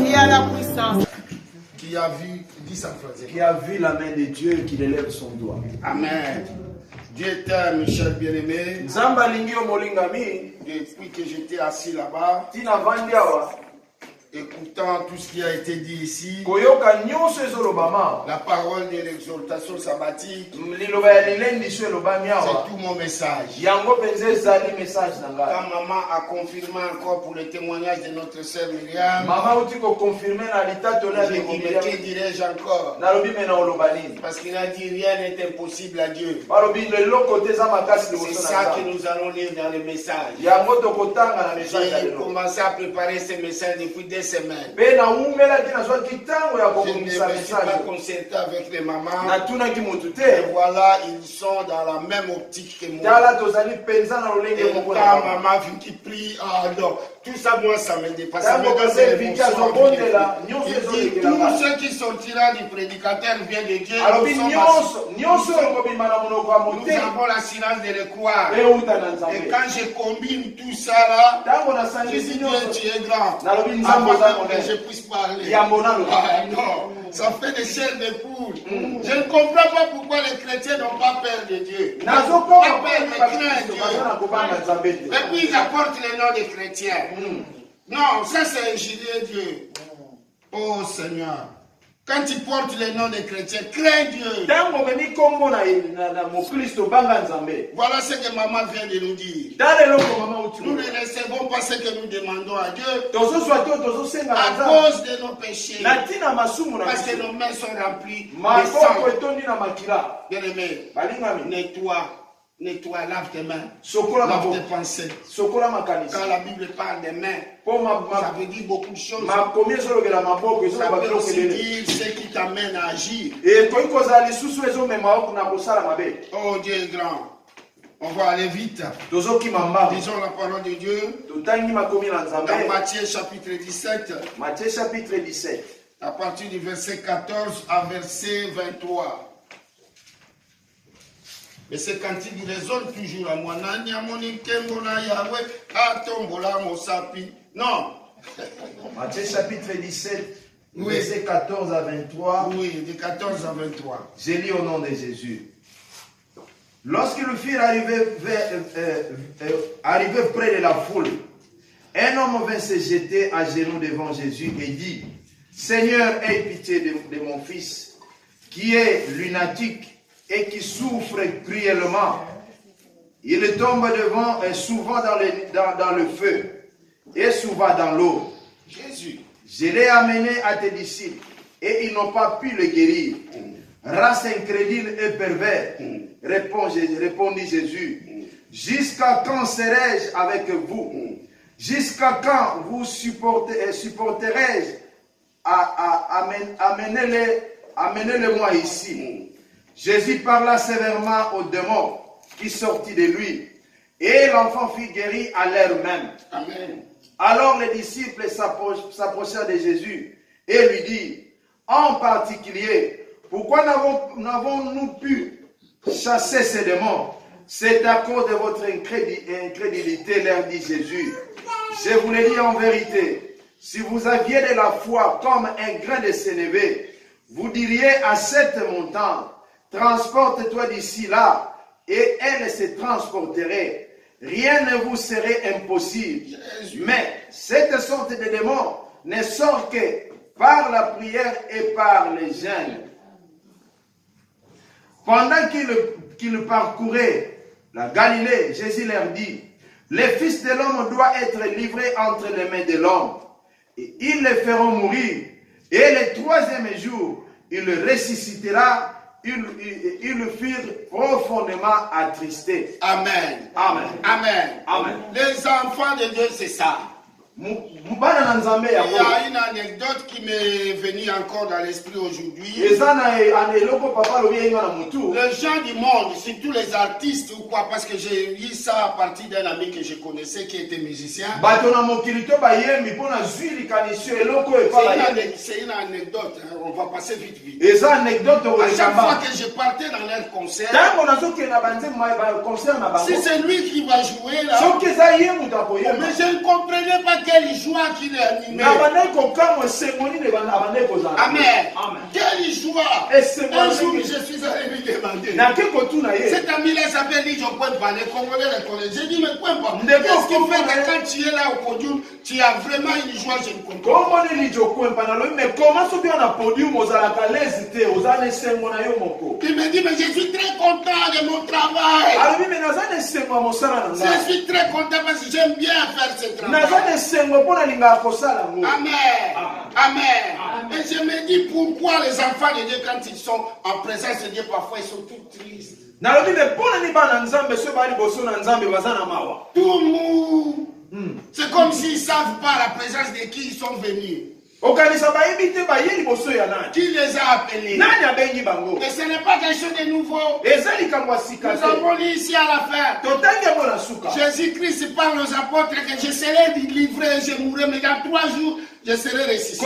Qui a la puissance. Qui a vu, dit ça français. Qui a vu la main de Dieu et qui élève son doigt. Amen. Dieu t'aime, cher bien-aimé. Depuis que j'étais assis là-bas, écoutant tout ce qui a été dit ici, la parole de l'exhortation sabbatique, c'est tout mon message. Quand maman a confirmé encore pour le témoignage de notre sœur Myriam, que dirais-je encore? Parce qu'il a dit rien n'est impossible à Dieu. C'est ça que nous allons lire dans le message. J'ai commencé à préparer ce message depuis des semaines. Je ne me suis pas concerté avec les mamans. Et voilà, ils sont dans la même optique que moi. Et quand maman vu qu'il prie, ah non, tout ça, moi, ça me dépasse. Ça me donne l'émotion. Tout ce qui sortira du prédicateur vient de Dieu. Nous avons l'assurance de le croire. Et quand je combine tout ça là, je dis Dieu, tu es grand. Avant que je puisse parler. Ah, non, ça fait des chairs de poule. Je ne comprends pas pourquoi les chrétiens n'ont pas peur de Dieu. Pas peur, mais craint Dieu. Et puis ils apportent le nom des chrétiens. Non, ça c'est injurier Dieu. Oh Seigneur. Quand tu portes le nom des chrétiens, crains Dieu. Voilà ce que maman vient de nous dire. Nous ne recevons pas ce que nous demandons à Dieu à cause de nos péchés. Parce que nos mains sont remplies de sang. Bien-aimé, nettoie, lave tes mains, lave tes pensées. Quand la Bible parle des mains, ça veut dire beaucoup de choses. Ça veut aussi dire ce qui t'amène à agir. Oh Dieu est grand. On va aller vite. Disons la parole de Dieu. Dans Matthieu chapitre 17. À partir du verset 14 à verset 23. Mais c'est quand il résonne toujours à moi. Non. Matthieu chapitre 17, verset 14 à 23. Oui, de 14 à 23. Je lis au nom de Jésus. Lorsqu'ils furent arrivés près de la foule, un homme vint se jeter à genoux devant Jésus et dit, Seigneur, aie pitié de mon fils, qui est lunatique et qui souffre cruellement. Il tombe souvent dans le feu et souvent dans l'eau. Jésus. Je l'ai amené à tes disciples et ils n'ont pas pu le guérir. Race incrédule et pervers, répondit Jésus. Jusqu'à quand serai-je avec vous? Jusqu'à quand vous supporterai-je? Amenez-le-moi ici. Jésus parla sévèrement au démon qui sortit de lui, et l'enfant fut guéri à l'heure même. Amen. Alors les disciples s'approchèrent de Jésus et lui dirent, en particulier, pourquoi n'avons-nous pu chasser ces démons? C'est à cause de votre incrédulité, leur dit Jésus. Je vous le dis en vérité, si vous aviez de la foi comme un grain de sénévé, vous diriez à cette montagne, transporte-toi d'ici là, et elle se transporterait. Rien ne vous serait impossible. Mais cette sorte de démons ne sort que par la prière et par les jeûnes. Pendant qu'ils parcouraient la Galilée, Jésus leur dit, le Fils de l'homme doit être livré entre les mains de l'homme. Et ils le feront mourir. Et le troisième jour, il le ressuscitera. Ils le firent profondément attristés. Amen. Amen. Amen. Amen. Les enfants de Dieu, c'est ça. Il y a une anecdote qui m'est venue encore dans l'esprit aujourd'hui. Les gens du monde, surtout les artistes ou quoi, parce que j'ai lu ça à partir d'un ami que je connaissais qui était musicien. C'est une anecdote, hein, on va passer vite. À chaque fois que je partais dans leur concert, si c'est lui qui va jouer là, mais je ne comprenais pas quelle joie qu'il est animé. Amen. Quelle joie. Un jour, je suis allé lui demander. Cet ami-là s'appelle Lijo Kwempa, les Congolais les connaissent. J'ai dit, mais Kwempa, qu'est-ce qui fait que quand tu es là au podium, tu as vraiment une joie, je ne comprends pas. Mais comment tu es à podium aux Alakalais, aux années Il me dit, mais je suis très content de mon travail. Je suis très content parce que j'aime bien faire ce travail. Amen. Amen. Et je me dis pourquoi les enfants de Dieu, quand ils sont en présence de Dieu, parfois ils sont tout tristes. Tout mou. C'est comme s'ils ne savent pas la présence de qui ils sont venus. Qui les a appelés? Et ce n'est pas quelque chose de nouveau. Nous avons lu ici à la fin. Jésus-Christ parle aux apôtres que je serai livré, je mourrai, mais dans 3 jours, je serai ressuscité.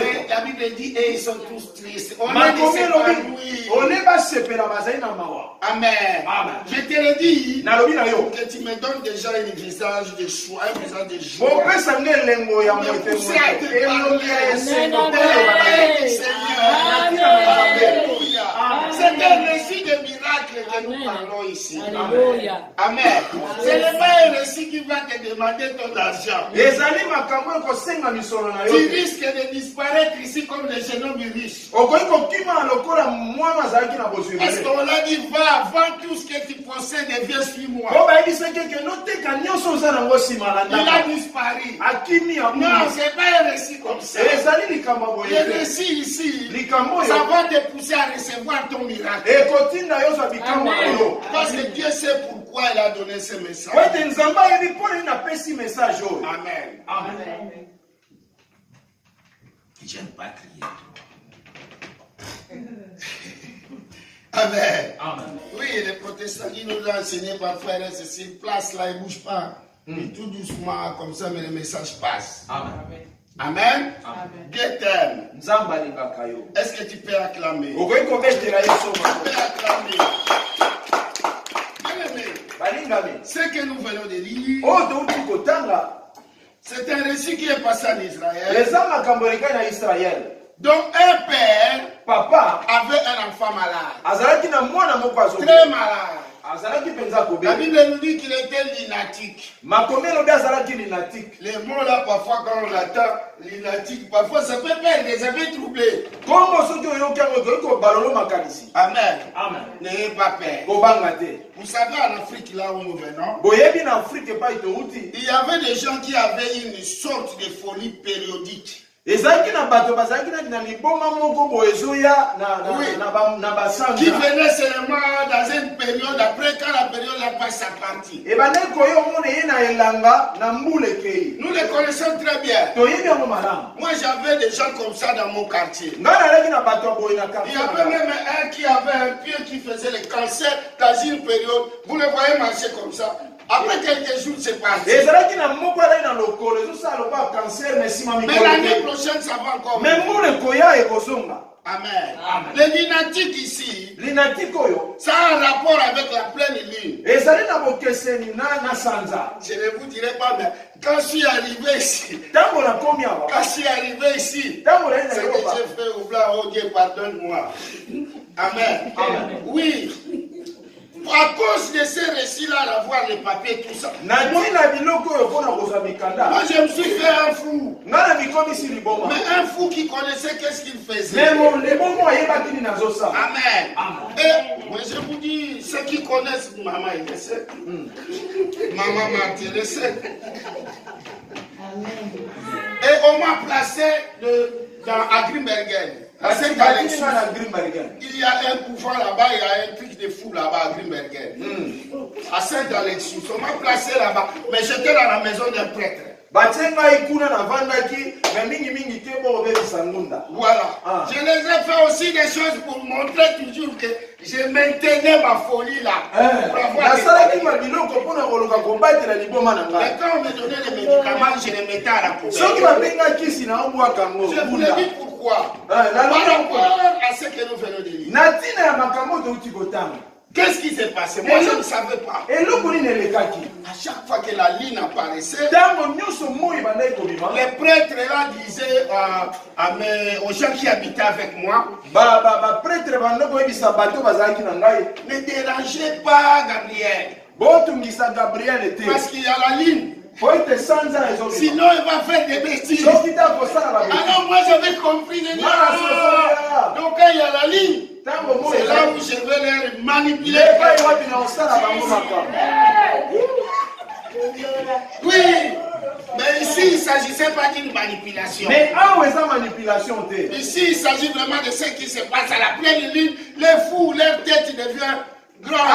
Et la Bible dit, et ils sont tous tristes. On est s'épanouir. Amen. Je te le dis, que tu me donnes déjà un visage de joie, un visage de joie. C'est un récit de miracle que nous parlons ici. Amen. Ce n'est pas un récit qui va te demander ton argent. Tu risques de disparaître ici comme les jeunes hommes riches. Parce qu'on l'a dit, va, vends tout ce que tu possèdes et viens suis-moi. Il a disparu. Non, c'est pas un récit comme ça. Le récit ici, ça va te pousser à recevoir ton miracle. Parce que Dieu sait pourquoi il a donné ce message. Amen. J'aime pas crier. Amen. Oui, les protestants qui nous ont enseigné parfois, ils restent sur place là, ils ne bougent pas. Tout doucement, comme ça, mais le message passe. Amen. Dieu t'aime. Est-ce que tu peux acclamer? Tu peux acclamer. Bien-aimé, ce que nous venons de lire, c'est un récit qui est passé en Israël. Donc un père avait un enfant malade. Très malade. La Bible nous dit qu'il était lunatique. Les mots là, parfois, quand on l'attend, lunatique, parfois ça peut perdre des effets troublés. Amen. N'ayez pas peur. Vous savez, en Afrique, là où nous venons, il y avait des gens qui avaient une sorte de folie périodique. Qui venait seulement dans une période, après quand la période là passe sa partie. Nous les connaissons très bien. Moi j'avais des gens comme ça dans mon quartier. Il y avait même un qui avait un pied qui faisait le cancer dans une période. Vous le voyez marcher comme ça. Après quelques jours, c'est parti. Mais l'année prochaine, ça va encore. Amen. Le lunatique ici, ça a un rapport avec la pleine lune. Je ne vous dirai pas, mais quand je suis arrivé ici, c'est que j'ai fait au blanc, oh Dieu, pardonne-moi. Amen. Oui. À cause de ces récits-là, d'avoir les papiers, tout ça. Moi, je me suis fait un fou. Mais un fou qui connaissait qu'est-ce qu'il faisait. Amen. Et moi, je vous dis, ceux qui connaissent, maman, il le sait. Maman m'a intéressé. Et on m'a placé à Grimbergen. Il y a un pouvoir là-bas, il y a un truc de fou là-bas à Grimbergen. À Saint-Alexis, on m'a placé là-bas, mais j'étais dans la maison d'un prêtre. Voilà. Je les ai fait aussi des choses pour montrer toujours que je maintenais ma folie là. Mais quand on me donnait les médicaments, je les mettais à la poubelle. Je vous le dis pourquoi. Par rapport à ce que nous venons de lire. Qu'est-ce qui s'est passé? Moi, je ne savais pas. Et le Koni ne le kaki. À chaque fois que la ligne apparaissait, les prêtres là disaient aux gens qui habitaient avec moi, ne dérangez pas Gabriel. Parce qu'il y a la ligne. Sinon il va faire des bêtises. Alors moi j'avais compris. Donc quand il y a la ligne, c'est là où je vais les manipuler. Oui, mais ici il ne s'agissait pas d'une manipulation. Mais manipulation. Ici il s'agit vraiment de ce qui se passe à la pleine ligne. Les fous, leur tête devient grande.